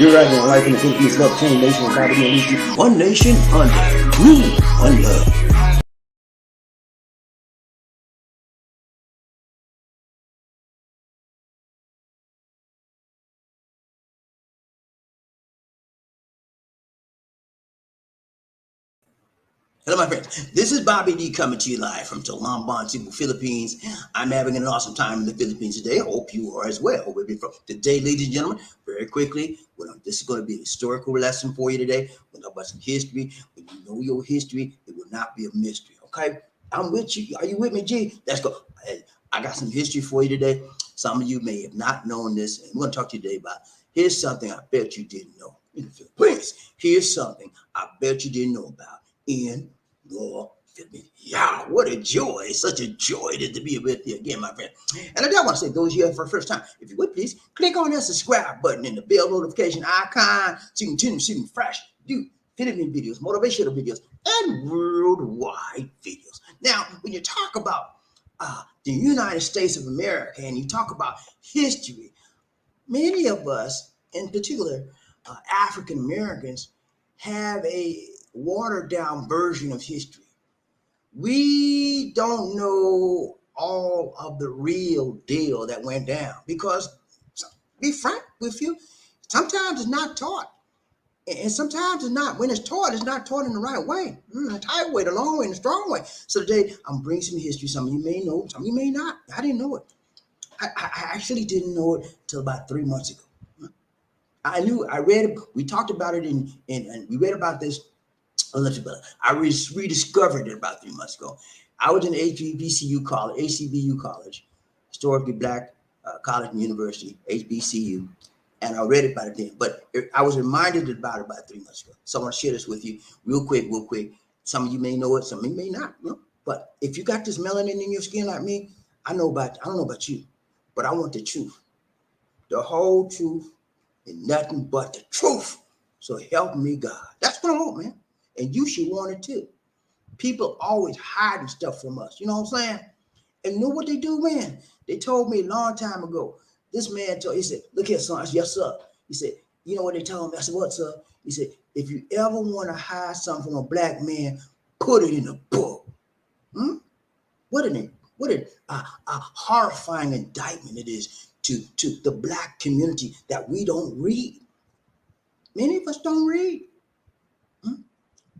You're right now, Life in the Philippines, love change nation, BobbieD and LisaD. One nation under rule, one love. Hello, my friends. This is Bobby D coming to you live from Baltimore, Philippines. I'm having an awesome time in the Philippines today. I hope you are as well. Today, ladies and gentlemen, very quickly, this is going to be a historical lesson for you today. We'll talk about some history. When you know your history, it will not be a mystery. Okay? I'm with you. Are you with me, G? Let's go. Hey, I got some history for you today. Some of you may have not known this, and we're going to talk to you today about. Here's something I bet you didn't know in the Philippines. Here's something I bet you didn't know about in your Philippines. Yeah, what a joy. It's such a joy to be with you again, my friend. And I just want to say, those here for the first time, if you would please, click on that subscribe button and the bell notification icon so you can continue seeing fresh, new Philippine videos, motivational videos, and worldwide videos. Now, when you talk about the United States of America and you talk about history, many of us, in particular African Americans, have a watered down version of history. We don't know all of the real deal that went down because, be frank with you, sometimes it's not taught. And sometimes it's not. When it's not taught in the right way. The tight way, the long way, and the strong way. So today, I'm bringing some history. Some of you may know, some of you may not. I didn't know it. I actually didn't know it until about 3 months ago. I read it. We talked about it and we read about this. I rediscovered it about 3 months ago. I was in HBCU college, historically black college and university, HBCU, and I read it about it then. But I was reminded about it about 3 months ago. So I want to share this with you real quick. Some of you may know it, some of you may not. But if you got this melanin in your skin like me, I don't know about you, but I want the truth, the whole truth, and nothing but the truth. So help me, God. That's what I want, man. And you should want it too. People always hiding stuff from us. You know what I'm saying? And you know what they do, man? They told me a long time ago. This man he said, look here, son. I said, yes, sir. He said, you know what they told me? I said, what, sir? He said, if you ever want to hide something from a black man, put it in a book. What a horrifying indictment it is to the black community that we don't read. Many of us don't read.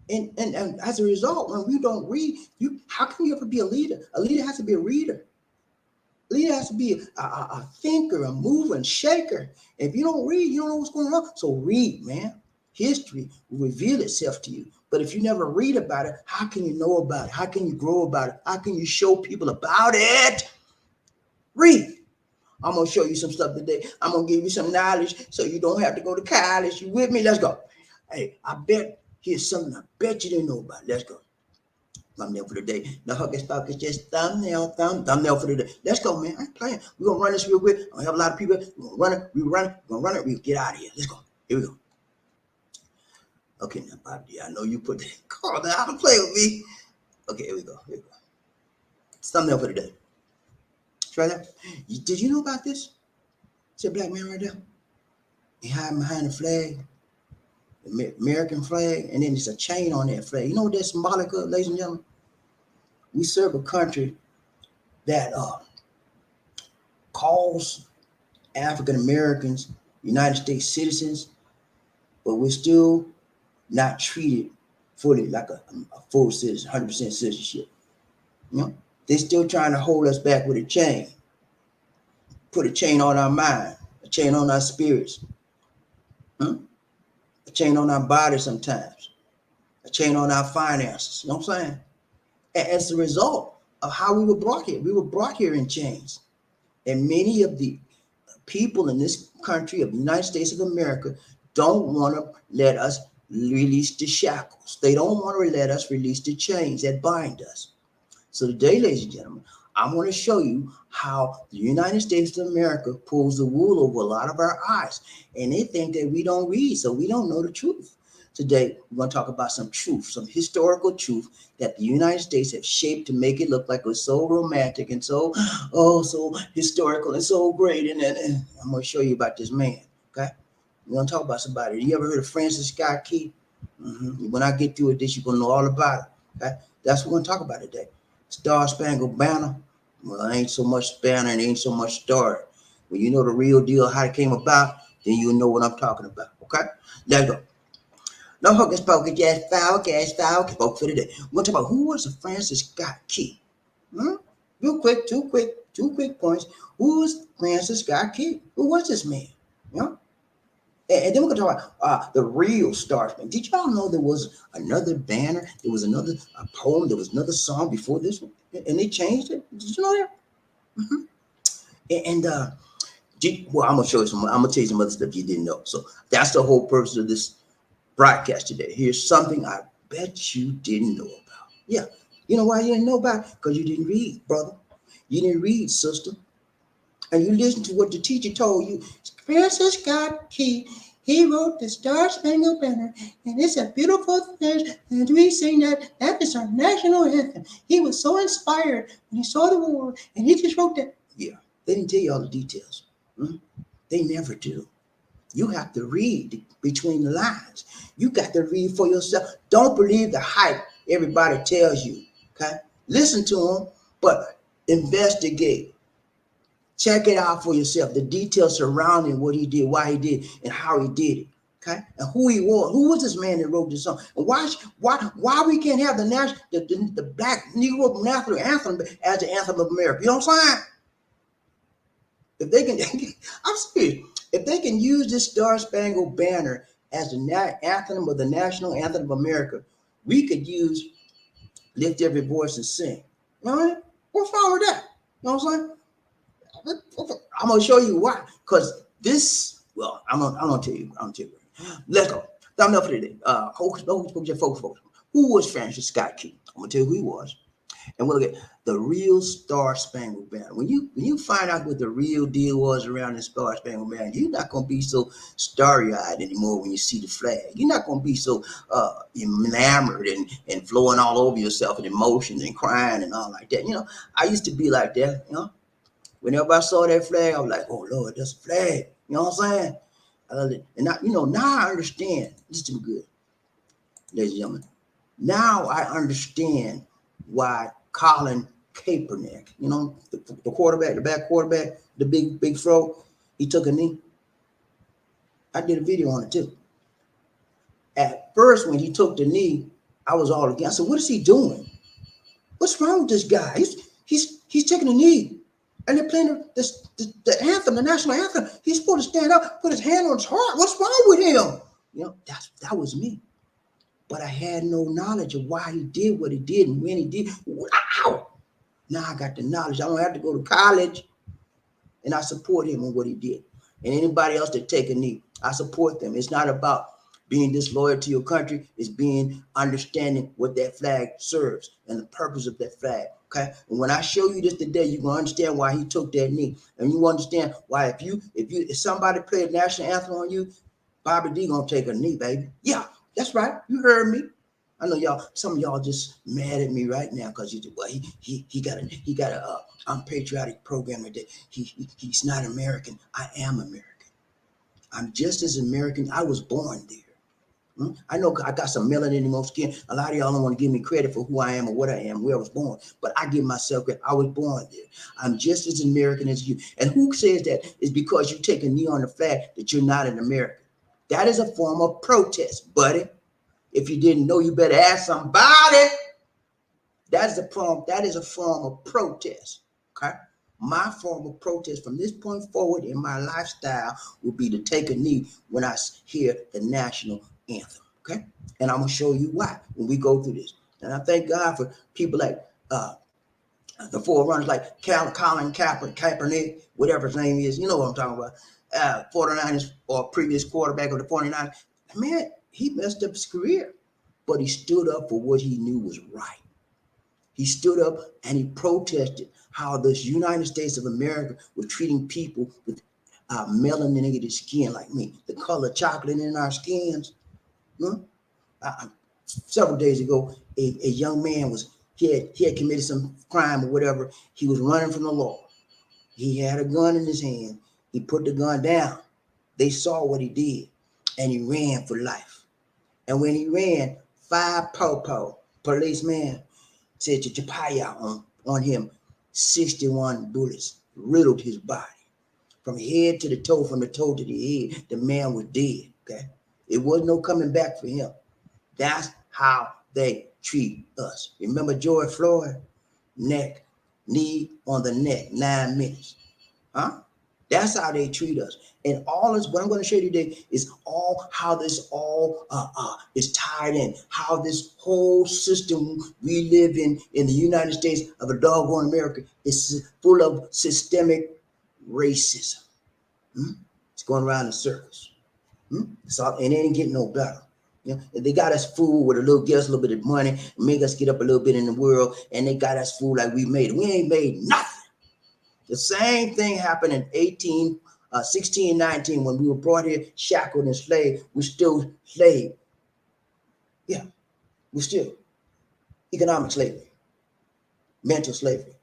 And as a result, when we don't read, how can you ever be a leader? A leader has to be a reader. A leader has to be a thinker, a mover, and shaker. If you don't read, you don't know what's going on. So read, man. History will reveal itself to you. But if you never read about it, how can you know about it? How can you grow about it? How can you show people about it? Read. I'm going to show you some stuff today. I'm going to give you some knowledge so you don't have to go to college. You with me? Let's go. Hey, here's something I bet you didn't know about. Let's go. Thumbnail for the day. The Huggies Focus just thumbnail for the day. Let's go, man. I ain't playing. We're going to run this real quick. I have a lot of people. We're going to run it. We'll get out of here. Let's go. Here we go. Okay, now, Bobby, I know you put that call down. Don't play with me. Okay, here we go. It's thumbnail for the day. Try that. Did you know about this? It's a black man right there. He hiding behind the flag. The American flag, and then there's a chain on that flag. You know what that's symbolic of, ladies and gentlemen? We serve a country that calls African Americans United States citizens, but we're still not treated fully like a full citizen, 100% citizenship. They're still trying to hold us back with a chain. Put a chain on our mind, a chain on our spirits. A chain on our body sometimes, a chain on our finances. You know what I'm saying? And as a result of how we were brought here in chains. And many of the people in this country of the United States of America don't want to let us release the shackles. They don't want to let us release the chains that bind us. So today, ladies and gentlemen, I'm going to show you how the United States of America pulls the wool over a lot of our eyes. And they think that we don't read, so we don't know the truth. Today, we're going to talk about some truth, some historical truth that the United States have shaped to make it look like it was so romantic and so historical and so great. And I'm going to show you about this man, okay? We're gonna talk about somebody. You ever heard of Francis Scott Key? When I get through with this, you're gonna know all about it. Okay? That's what we're gonna talk about today. Star-Spangled Banner. Well, it ain't so much banner and ain't so much story. When you know the real deal, how it came about, then you'll know what I'm talking about. Okay? Let's go. No hocus pocus, gas foul, folks for today. We're gonna talk about who was the Francis Scott Key. Hmm? Real quick, two quick points. Who was Francis Scott Key? Who was this man? You know? And then we're gonna talk about the real Star-Spangled. Did y'all know there was another banner? There was another poem. There was another song before this one, and they changed it. Did you know that? Mm-hmm. And well, I'm gonna show you some. I'm gonna tell you some other stuff you didn't know. So that's the whole purpose of this broadcast today. Here's something I bet you didn't know about. Yeah, you know why you didn't know about it? Because you didn't read, brother. You didn't read, sister, and you listened to what the teacher told you. Francis Scott Key. He wrote the Star-Spangled Banner, and it's a beautiful thing, and we sing that. That is our national anthem. He was so inspired when he saw the war, and he just wrote that. Yeah, they didn't tell you all the details. They never do. You have to read between the lines. You got to read for yourself. Don't believe the hype everybody tells you. Okay, listen to them, but investigate. Check it out for yourself. The details surrounding what he did, why he did, and how he did it. Okay, and who he was. Who was this man that wrote this song? And why we can't have the Black Negro national anthem as the anthem of America? You know what I'm saying? If they can, I'm serious. If they can use this Star-Spangled Banner as the anthem of the national anthem of America, we could use Lift Every Voice and Sing. All right? What's wrong with that? You know what I'm saying? I'm gonna show you why. Because this, well, I'm gonna tell you. Let's go. That's enough for today. Folks. Who was Francis Scott Key? I'm gonna tell you who he was. And we'll look at the real Star-Spangled Banner. When you find out what the real deal was around the Star-Spangled Banner, you're not gonna be so starry-eyed anymore when you see the flag. You're not gonna be so enamored and flowing all over yourself in emotions and crying and all like that. You know, I used to be like that. You know, whenever I saw that flag, I was like, "Oh Lord, that's a flag." You know what I'm saying? And now I understand. Listen to me good, ladies and gentlemen. Now I understand why Colin Kaepernick, you know, the quarterback, the back quarterback, the big fro, he took a knee. I did a video on it too. At first, when he took the knee, I was all against. I said, "What is he doing? What's wrong with this guy? He's taking a knee, and they're playing the anthem, the national anthem. He's supposed to stand up, put his hand on his heart. What's wrong with him?" You know, that was me. But I had no knowledge of why he did what he did and when he did. Wow! Now I got the knowledge. I don't have to go to college, and I support him on what he did. And anybody else that take a knee, I support them. It's not about being disloyal to your country. It's being understanding what that flag serves and the purpose of that flag. Okay. And when I show you this today, you're gonna understand why he took that knee, and you understand why if somebody play a national anthem on you, BobbieD gonna take a knee, baby. Yeah, that's right. You heard me. I know y'all. Some of y'all just mad at me right now because he got a unpatriotic program that he's not American. I am American. I'm just as American. I was born there. I know I got some melanin in my skin. A lot of y'all don't want to give me credit for who I am or what I am, where I was born. But I give myself credit. I was born there. I'm just as American as you. And who says that is because you take a knee on the flag that you're not an American? That is a form of protest, buddy. If you didn't know, you better ask somebody. That is a form of protest. Okay. My form of protest from this point forward in my lifestyle will be to take a knee when I hear the national anthem. Okay. And I'm going to show you why when we go through this. And I thank God for people like the forerunners like Colin Kaepernick, whatever his name is. You know what I'm talking about. 49ers or previous quarterback of the 49ers. Man, he messed up his career, but he stood up for what he knew was right. He stood up and he protested how this United States of America was treating people with melanated skin like me, the color chocolate in our skins. Several days ago, a young man he had committed some crime or whatever. He was running from the law. He had a gun in his hand. He put the gun down. They saw what he did. and he ran for life. And when he ran, 5 policemen said to Japaya on him, 61 bullets riddled his body. From head to the toe, from the toe to the head, the man was dead. Okay. It was no coming back for him. That's how they treat us. Remember George Floyd? Knee on the neck, 9 minutes. Huh? That's how they treat us. And all this, what I'm going to show you today is all how this all is tied in. How this whole system we live in the United States of a doggone America is full of systemic racism. It's going around in circles. So, and it ain't getting no better. You know, they got us fooled with give us a little bit of money, make us get up a little bit in the world, and they got us fooled like we made it. We ain't made nothing. The same thing happened in 1619 when we were brought here, shackled and slave. We're still slave. Yeah, we're still economic slavery, mental slavery,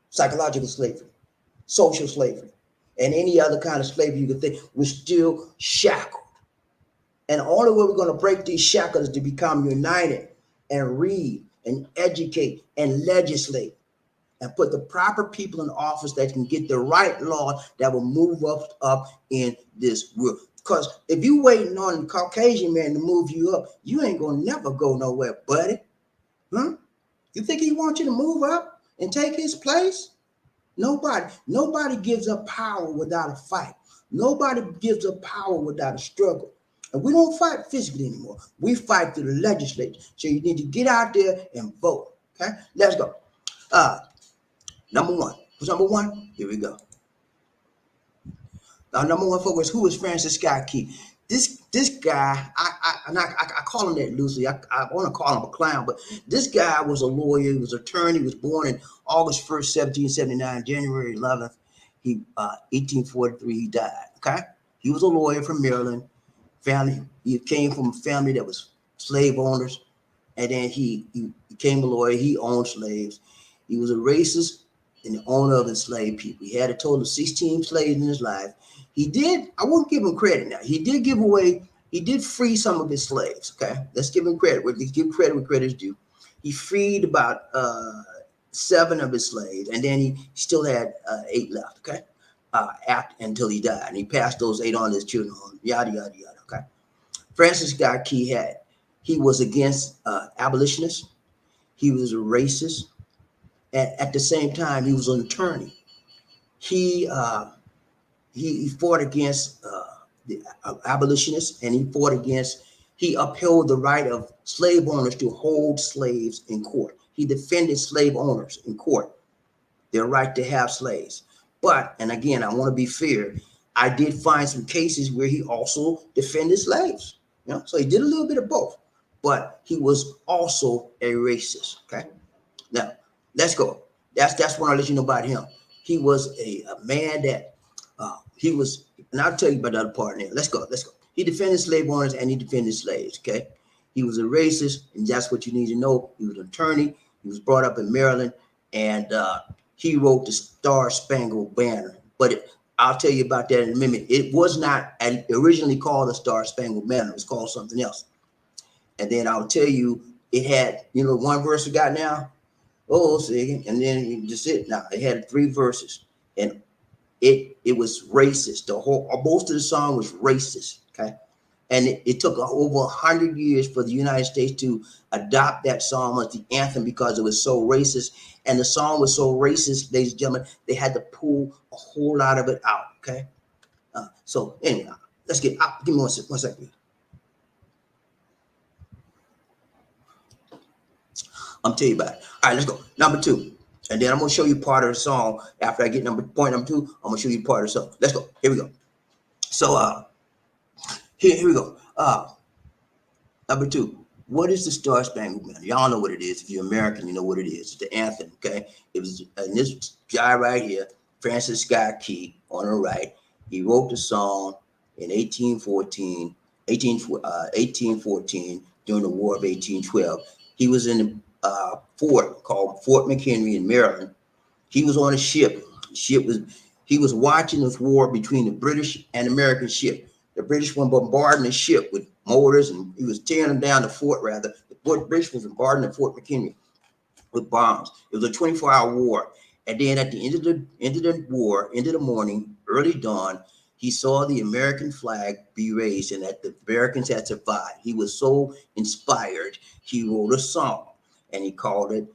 psychological slavery, social slavery, and any other kind of slavery you could think. We're still shackled. And the only way we're going to break these shackles is to become united and read and educate and legislate and put the proper people in office that can get the right law that will move up in this world. Because if you waiting on the Caucasian man to move you up, you ain't going to never go nowhere, buddy. You think he wants you to move up and take his place? Nobody gives up power without a fight. Nobody gives up power without a struggle. And we don't fight physically anymore. We fight through the legislature. So you need to get out there and vote. Okay, let's go. Number one. What's number one? Here we go. Number one, folks, who is Francis Scott Key? This guy, I call him that loosely. I want to call him a clown, but this guy was a lawyer. He was an attorney. He was born in August 1st, 1779, January 11th, 1843, he died. Okay, he was a lawyer from Maryland. He came from a family that was slave owners, and then he became a lawyer. He owned slaves. He was a racist and the owner of enslaved people. He had a total of 16 slaves in his life. I won't give him credit now. He did free some of his slaves. Okay, let's give him credit. Let's give credit where credit is due. He freed about 7 of his slaves, and then he still had 8 left. Okay, until he died, and he passed those 8 on to his children. Yada yada yada. Okay, Francis Scott Key he was against abolitionists. He was a racist. At the same time, he was an attorney. He fought against the abolitionists, and he upheld the right of slave owners to hold slaves in court. He defended slave owners in court, their right to have slaves. But, and again, I want to be fair, I did find some cases where he also defended slaves. So he did a little bit of both, but he was also a racist. Okay, now let's go. That's what I'll let you know about him. He was a man that and I'll tell you about the other part now. Let's go. He defended slave owners and he defended slaves. Okay, he was a racist, and that's what you need to know. He was an attorney. He was brought up in Maryland, and he wrote the Star-Spangled Banner. But I'll tell you about that in a minute. It was not originally called the Star-Spangled Banner. It was called something else. And then I'll tell you, it had, one verse we got now. Oh, see, and then just it. Now it had 3 verses, and it was racist. Most of the song was racist. Okay, and it took over 100 years for the United States to adopt that song as the anthem because it was so racist. And the song was so racist, ladies and gentlemen, they had to pull a whole lot of it out. Okay, so anyway, let's give me one second. I'm telling you about it. All right, let's go. Number 2. And then I'm going to show you part of the song. After I get point number 2, I'm going to show you part of the song. Let's go. Here we go. So here we go. Number 2. What is the Star-Spangled Banner? Y'all know what it is. If you're American, you know what it is. It's the anthem, okay? It was and this guy right here, Francis Scott Key, on the right. He wrote the song in 1814 during the War of 1812. He was in a fort called Fort McHenry in Maryland. He was on a ship. He was watching this war between the British and American ship. The British were bombarding the ship with mortars, and he was tearing them down, the fort rather. The British was bombarding the Fort McHenry with bombs. It was a 24-hour war. And then at the end of the war, end of the morning, early dawn, he saw the American flag be raised and that the Americans had survived. He was so inspired, he wrote a song and he called it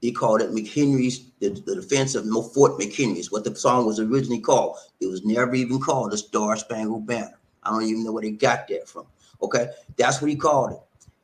McHenry's, the defense of Fort McHenry is what the song was originally called. It was never even called the Star-Spangled Banner. I don't even know where they got that from. Okay, that's what he called it.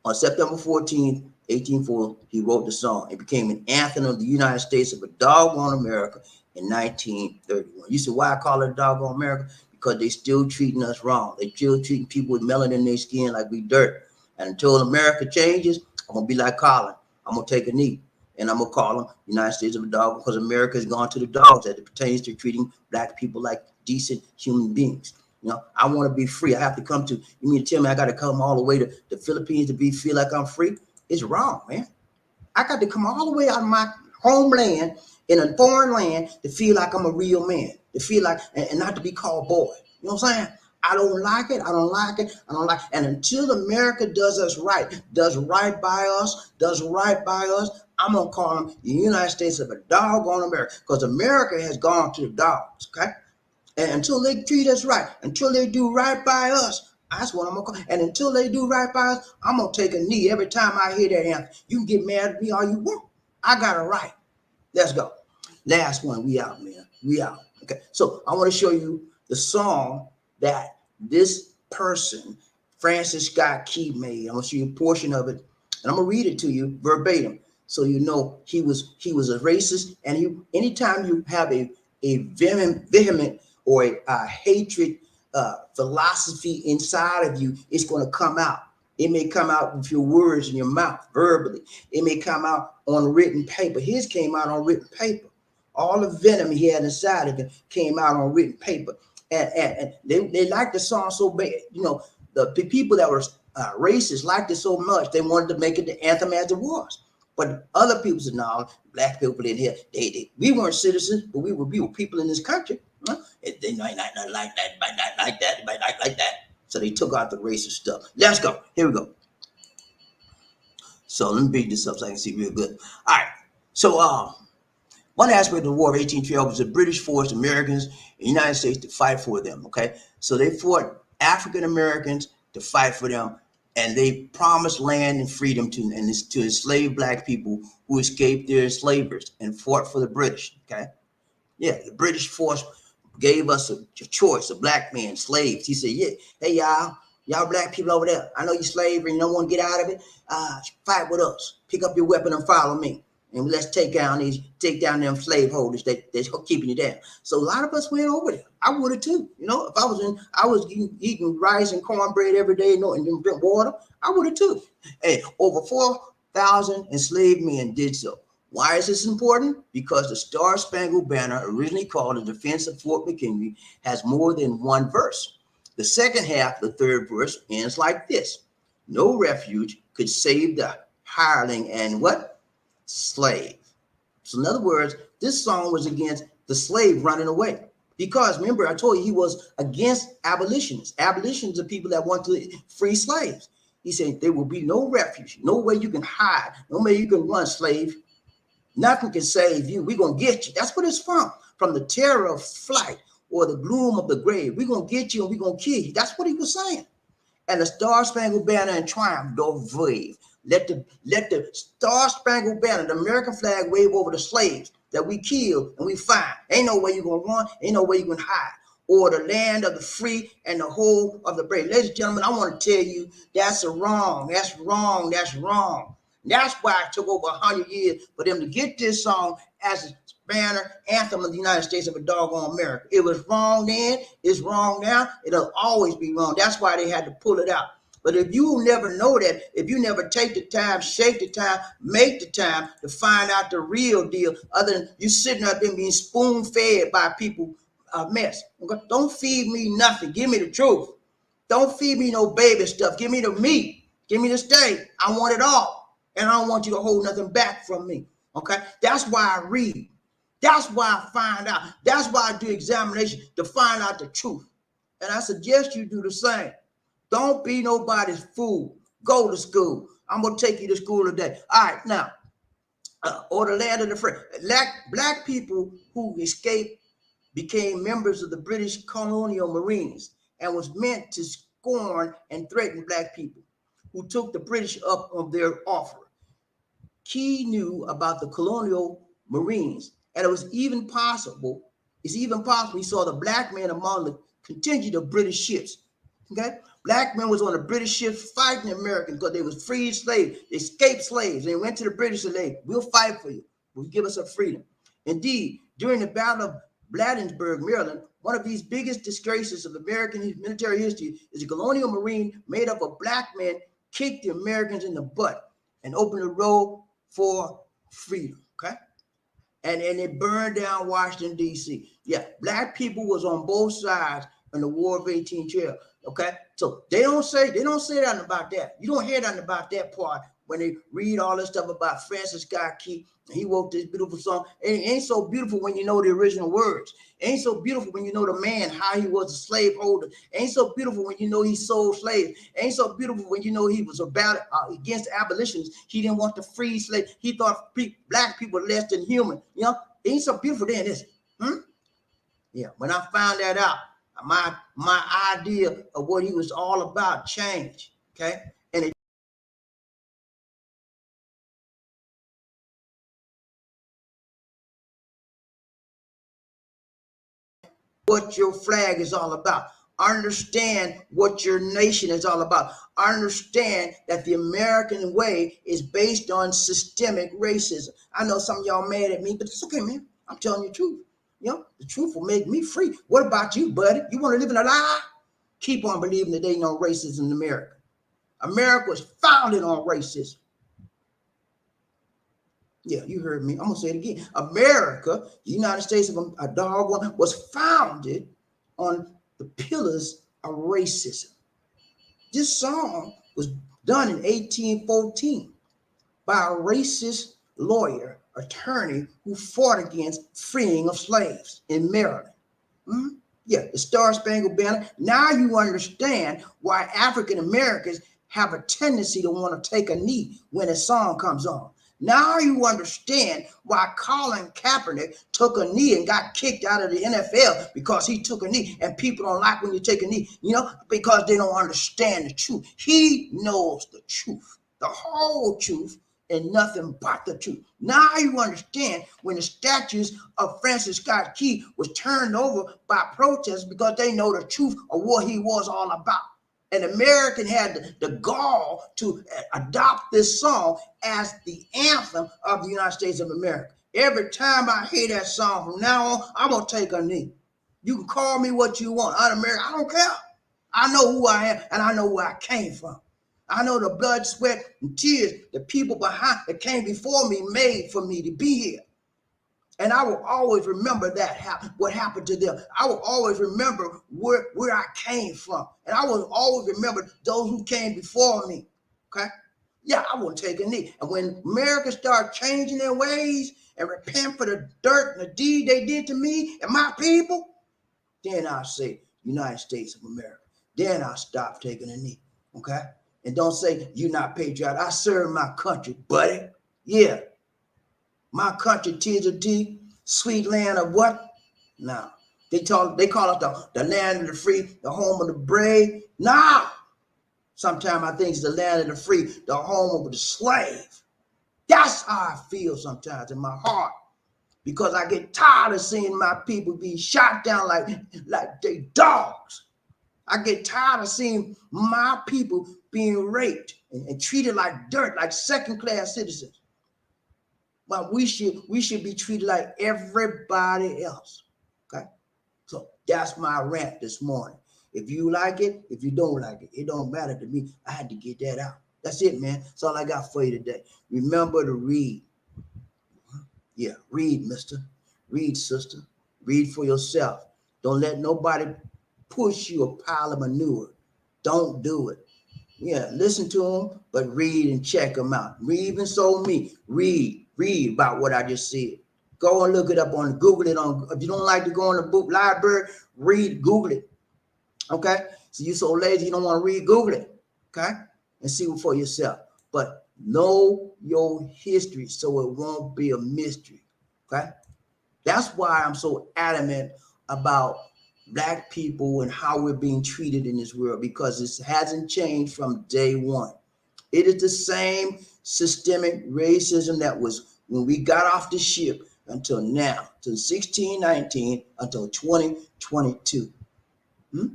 On September 14th, 1804, he wrote the song. It became an anthem of the United States of a doggone America in 1931. You said, why I call it a doggone America? Because they still treating us wrong. They still treating people with melanin in their skin like we dirt. And until America changes, I'm going to be like Colin. I'm going to take a knee. And I'm going to call them United States of a dog because America has gone to the dogs as it pertains to treating black people like decent human beings. You know, I want to be free. I have to come to, you mean to tell me I got to come all the way to the Philippines to feel like I'm free? It's wrong, man. I got to come all the way out of my homeland in a foreign land to feel like I'm a real man, to feel like, and not to be called boy. You know what I'm saying? I don't like it. I don't like it. I don't like it. And until America does us right, does right by us, I'm going to call them the United States of a doggone America because America has gone to the dogs, okay? And until they treat us right, until they do right by us, that's what I'm going to call. And until they do right by us, I'm going to take a knee every time I hear that anthem. You can get mad at me all you want. I got it right. Let's go. Last one. We out, man. We out. Okay. So I want to show you the song that this person, Francis Scott Key, made. I'm going to show you a portion of it, and I'm going to read it to you verbatim. So you know he was a racist, and anytime you have a vehement or a hatred philosophy inside of you, it's going to come out. It may come out with your words in your mouth, verbally. It may come out on written paper. His came out on written paper. All the venom he had inside of him came out on written paper. And they liked the song so bad. You know, the people that were racist liked it so much, they wanted to make it the anthem as it was. But other people said, no, black people in here, we weren't citizens, but we were people in this country. Huh? They might not like that, might not like that, might not like that. So they took out the racist stuff. Let's go. Here we go. So let me beat this up so I can see real good. All right. So one aspect of the War of 1812 was the British forced Americans and the United States to fight for them. Okay. So they fought African Americans to fight for them. And they promised land and freedom to enslaved black people who escaped their enslavers and fought for the British. Okay, yeah, the British force gave us a choice: a black man, slaves. He said, "Yeah, hey y'all black people over there. I know you slavery and you don't want to get out of it. Fight with us. Pick up your weapon and follow me. And let's take down them slaveholders that's keeping you down." So a lot of us went over there. I would have too. You know, if I was eating rice and cornbread every day, and drink water, I would have too. Hey, over 4,000 enslaved men did so. Why is this important? Because the Star-Spangled Banner, originally called the Defense of Fort McHenry, has more than one verse. The second half, the third verse, ends like this: "No refuge could save the hireling and what? Slave." So in other words, this song was against the slave running away. Because remember, I told you he was against abolitionists. Abolitionists are people that want to free slaves. He said there will be no refuge, no way you can hide, no way you can run, slave. Nothing can save you. We're going to get you. That's what it's from the terror of flight or the gloom of the grave. We're going to get you and we're going to kill you. That's what he was saying. And the Star-Spangled Banner in triumph doth wave. Let the Star-Spangled Banner, the American flag, wave over the slaves that we killed and we find. Ain't no way you're going to run. Ain't no way you're going to hide. Or the land of the free and the whole of the brave. Ladies and gentlemen, I want to tell you that's wrong. That's wrong. That's wrong. That's why it took over 100 years for them to get this song as a banner anthem of the United States of a doggone America. It was wrong then. It's wrong now. It'll always be wrong. That's why they had to pull it out. But if you never know that, if you never take the time, shake the time, make the time to find out the real deal, other than you sitting out there being spoon-fed by people, mess. Don't feed me nothing. Give me the truth. Don't feed me no baby stuff. Give me the meat. Give me the steak. I want it all. And I don't want you to hold nothing back from me. Okay? That's why I read. That's why I find out. That's why I do examination to find out the truth. And I suggest you do the same. Don't be nobody's fool. Go to school. I'm going to take you to school today. All right, now, or the land of the free. Black people who escaped became members of the British colonial marines and was meant to scorn and threaten black people who took the British up on their offer. Key knew about the colonial marines, and it's even possible he saw the black men among the contingent of British ships. Okay, black men was on the British ships fighting the Americans because they was freed slaves, escaped slaves. They went to the British and they, we'll fight for you. We'll give us a freedom. Indeed, during the Battle of Bladensburg, Maryland, one of these biggest disgraces of American military history is a colonial marine made up of black men kicked the Americans in the butt and opened the road for freedom. Okay. And it burned down Washington, D.C. Yeah, black people was on both sides in the War of 1812. Okay, so they don't say nothing about that. You don't hear nothing about that part when they read all this stuff about Francis Scott Key. He wrote this beautiful song. And it ain't so beautiful when you know the original words. It ain't so beautiful when you know the man, how he was a slave holder. It ain't so beautiful when you know he sold slaves. It ain't so beautiful when you know he was about against abolitionists. He didn't want to free slaves. He thought black people were less than human. You know, it ain't so beautiful then, is it? Yeah, when I found that out, my idea of what he was all about changed. Okay, and it what your flag is all about. Understand what your nation is all about. Understand that the American way is based on systemic racism. I know some of y'all mad at me, but it's okay, man. I'm telling you the truth. You know, the truth will make me free. What about you, buddy? You want to live in a lie? Keep on believing that there ain't no racism in America. America was founded on racism. Yeah, you heard me. I'm going to say it again. America, the United States of a dog one, was founded on the pillars of racism. This song was done in 1814 by a racist lawyer, attorney who fought against freeing of slaves in Maryland. Yeah, the Star-Spangled Banner. Now you understand why African Americans have a tendency to want to take a knee when a song comes on. Now you understand why Colin Kaepernick took a knee and got kicked out of the NFL because he took a knee, and people don't like when you take a knee, you know, because they don't understand the truth. He knows the truth, the whole truth, and nothing but the truth. Now you understand when the statues of Francis Scott Key was turned over by protesters because they know the truth of what he was all about. An American had the gall to adopt this song as the anthem of the United States of America. Every time I hear that song from now on, I'm going to take a knee. You can call me what you want. I'm American. I don't care. I know who I am, and I know where I came from. I know the blood, sweat, and tears the people behind that came before me made for me to be here. And I will always remember what happened to them. I will always remember where I came from. And I will always remember those who came before me. Okay? Yeah, I won't take a knee. And when Americans start changing their ways and repent for the dirt and the deed they did to me and my people, then I'll say United States of America. Then I'll stop taking a knee. Okay? And don't say you're not patriotic. I serve my country, buddy. Yeah. My country, tears of tea, sweet land of what? No. They call it the land of the free, the home of the brave. No. Sometimes I think it's the land of the free, the home of the slave. That's how I feel sometimes in my heart. Because I get tired of seeing my people be shot down like they dogs. I get tired of seeing my people being raped and treated like dirt, like second-class citizens. But we should be treated like everybody else. Okay? So that's my rant this morning. If you like it, if you don't like it, it don't matter to me. I had to get that out. That's it, man. That's all I got for you today. Remember to read. Yeah, read, mister. Read, sister. Read for yourself. Don't let nobody push you a pile of manure. Don't do it. Yeah, listen to them, but read and check them out. Even so me, read about what I just said. Go and look it up Google it on. If you don't like to go on the book library, Google it. Okay, so you so lazy you don't want to read, Google it. Okay, and see it for yourself. But know your history so it won't be a mystery. Okay, that's why I'm so adamant about black people and how we're being treated in this world, because it hasn't changed from day one. It is the same systemic racism that was when we got off the ship until now, to 1619 until 2022. Hmm?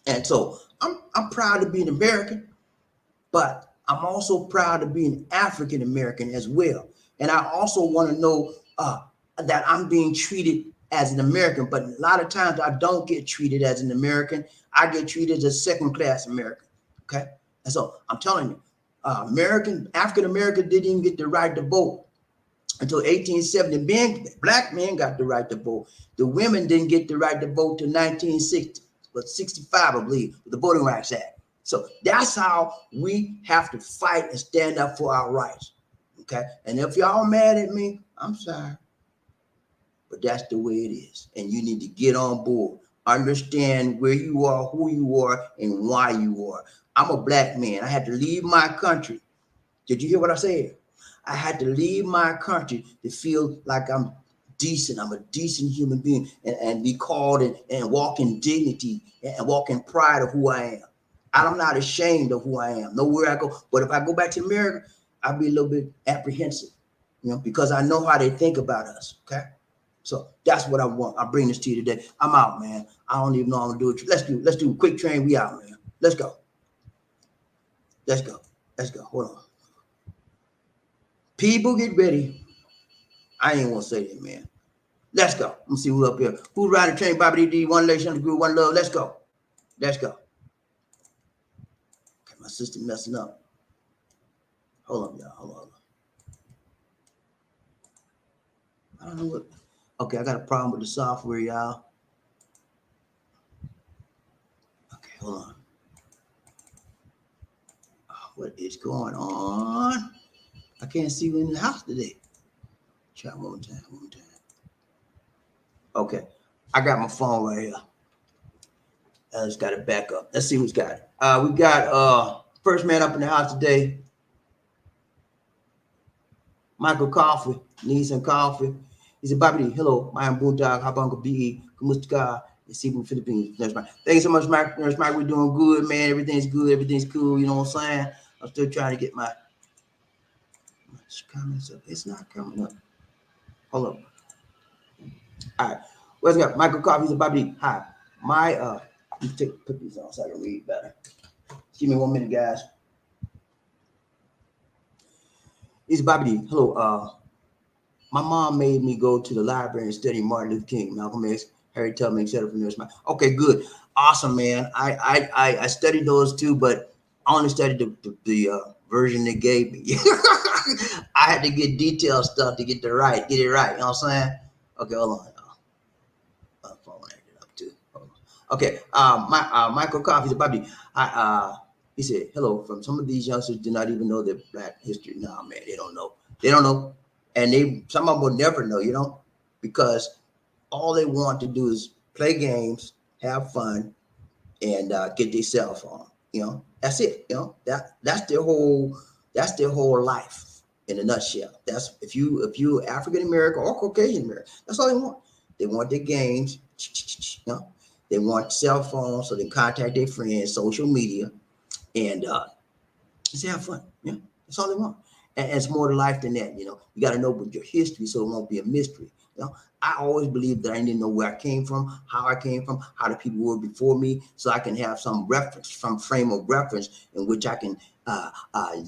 And so I'm proud to be an American, but I'm also proud to be an African American as well. And I also want to know that I'm being treated as an American, but a lot of times I don't get treated as an American. I get treated as a second class American. Okay. And so I'm telling you, African American didn't even get the right to vote until 1870. Black men got the right to vote. The women didn't get the right to vote till 1960, but 65, I believe, with the Voting Rights Act. So that's how we have to fight and stand up for our rights. Okay. And if y'all mad at me, I'm sorry. But that's the way it is. And you need to get on board. Understand where you are, who you are, and why you are. I'm a black man. I had to leave my country. Did you hear what I said? I had to leave my country to feel like I'm decent. I'm a decent human being and be called and walk in dignity and walk in pride of who I am. I'm not ashamed of who I am, nowhere I go. But if I go back to America, I'll be a little bit apprehensive, because I know how they think about us. Okay. So that's what I want. I bring this to you today. I'm out, man. I don't even know how I'm gonna do it. Let's do a quick train. We out, man. Let's go. Let's go. Let's go. Hold on. People get ready. I ain't want to say that, man. Let's go. Let me see who up here. Who's riding the train? BobbieD, one nation, the group, one love. Let's go. Let's go. Okay, my system messing up. Hold on, y'all. Hold on. I don't know what. Okay, I got a problem with the software, y'all. Okay, hold on. Oh, what is going on? I can't see you in the house today. Try one more time. One more time. Okay, I got my phone right here. I just got it back up. Let's see who's got it. We got first man up in the house today. Michael Coffee, needs some coffee. He said, BobbieD, hello, I am Boondog, Habanga BE, Kumuska, Cebu, Philippines. Nurse Mike. Thank you so much, Mike. Nurse Mike, we're doing good, man. Everything's good, everything's cool, you know what I'm saying? I'm still trying to get my comments up. It's not coming up. Hold up. All right. What's up? Michael Coffee said, BobbieD, hi. Let me put these on so I can read better. Give me 1 minute, guys. It's BobbieD. Hello. My mom made me go to the library and study Martin Luther King, Malcolm X, Harry Tubman, etc. from Nurse Mike. Okay, good, awesome, man. I studied those too, but I only studied the version they gave me. I had to get detailed stuff to get it right. You know what I'm saying? Okay, hold on. My phone acted up too. Okay, Michael Coffee said, BobbieD. He said, hello, from some of these youngsters do not even know their black history. No, man, they don't know. They don't know. And some of them will never know, because all they want to do is play games, have fun, and get their cell phone. That's it. That's their whole life in a nutshell. That's if you African American or Caucasian American, that's all they want. They want their games. They want cell phones so they can contact their friends, social media, and just have fun. That's all they want. And it's more to life than that. You got to know your history so it won't be a mystery. I always believe that I need to know where I came from, how I came from, how the people were before me, so I can have some reference, some frame of reference in which I can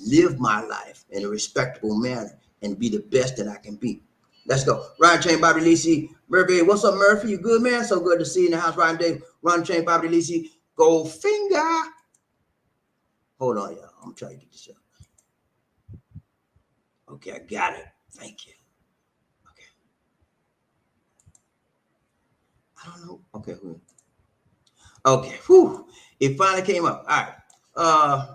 live my life in a respectable manner and be the best that I can be. Let's go. Ryan Chain, BobbieD, LisaD, Murphy. What's up, Murphy? You good, man? So good to see you in the house, Ryan Dave. Ryan Chain, BobbieD, LisaD, Goldfinger. Hold on, y'all. I'm trying to get this up. Okay, I got it. Thank you. Okay. I don't know. Okay. Okay. Whew. It finally came up. All right.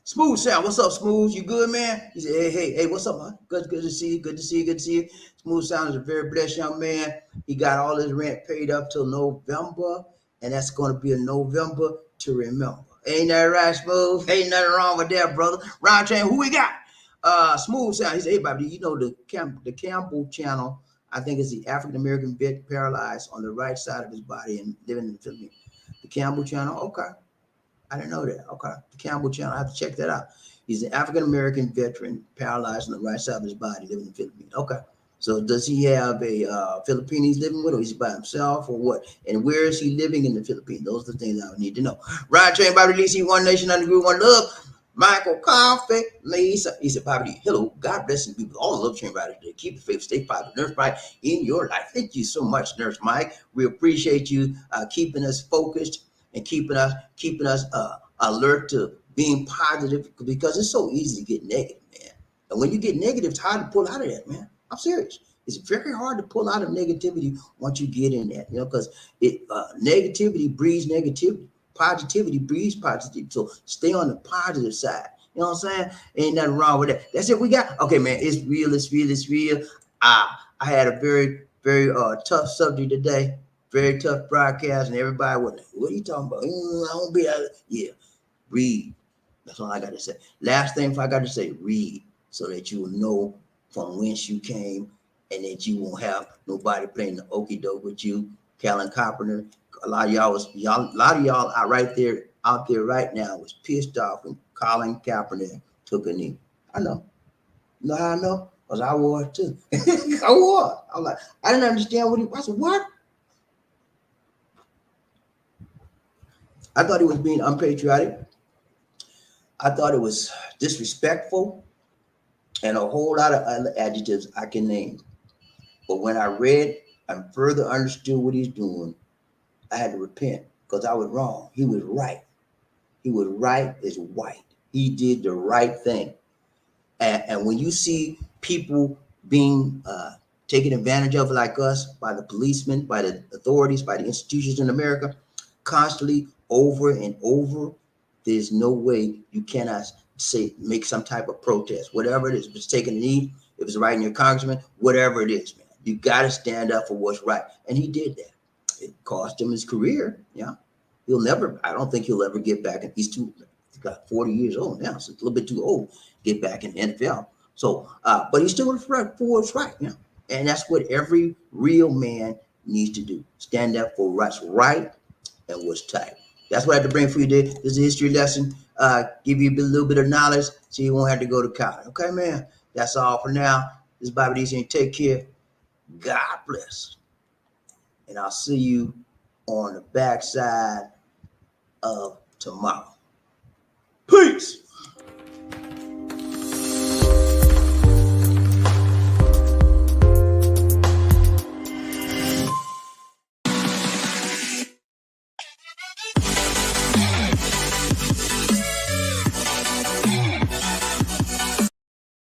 Smooth Sound. What's up, Smooth? You good, man? He said, hey, what's up, man? Good to see you. Good to see you. Smooth Sound is a very blessed young man. He got all his rent paid up till November. and that's going to be a November to remember. Ain't that right, Smooth? Ain't nothing wrong with that, brother. Round train, who we got? Smooth sound. He said, hey, Bobby, you know the Campbell channel, I think it's the African American vet paralyzed on the right side of his body and living in the Philippines. The Campbell channel, okay. I didn't know that. Okay. The Campbell channel, I have to check that out. He's an African American veteran paralyzed on the right side of his body living in the Philippines. Okay. So does he have a Filipino he's living with, or is he by himself, or what? And where is he living in the Philippines? Those are the things I would need to know. Ryan Train, Bobby DC, One Nation, Under Group, One Love. Michael Coffee, Lisa. He said, Bobby, hello. God bless you people. All the love train riders today. Keep the faith, stay positive. Nurse Mike in your life. Thank you so much, Nurse Mike. We appreciate you keeping us focused and keeping us alert to being positive, because it's so easy to get negative, man. And when you get negative, it's hard to pull out of that, man. I'm serious. It's very hard to pull out of negativity once you get in that, because it negativity breeds negativity. Positivity breeds positivity. So stay on the positive side. You know what I'm saying? Ain't nothing wrong with that. That's it. We got okay, man. It's real. It's real. It's real. I had a very, very tough subject today. Very tough broadcast, and everybody was like, "What are you talking about? I won't be out." Yeah, read. That's all I got to say. Last thing I got to say, read, so that you will know from whence you came, and that you won't have nobody playing the okie doke with you. Callan Carpenter, a lot of y'all are right there out there right now was pissed off when Colin Kaepernick took a knee. I know. You know how I know? Because I wore it too. I wore it. I'm like, I didn't understand what I said, what? I thought he was being unpatriotic. I thought it was disrespectful, and a whole lot of other adjectives I can name. But when I read and further understood what he's doing, I had to repent because I was wrong. He was right. He was right as white. He did the right thing. And when you see people being taken advantage of like us by the policemen, by the authorities, by the institutions in America, constantly over and over, there's no way you cannot say make some type of protest, whatever it is. If it's taking a knee, if it's writing your congressman, whatever it is, man, you got to stand up for what's right. And he did that. It cost him his career. Yeah, he'll never. I don't think he'll ever get back. And he's got 40 years old now, so it's a little bit too old to get back in the NFL. So, but he's still for what's right. Yeah, and that's what every real man needs to do: stand up for what's right and what's tight. That's what I have to bring for you today. This is a history lesson. Give you a little bit of knowledge so you won't have to go to college. Okay, man? That's all for now. This is Bobby D saying take care. God bless. And I'll see you on the backside of tomorrow. Peace.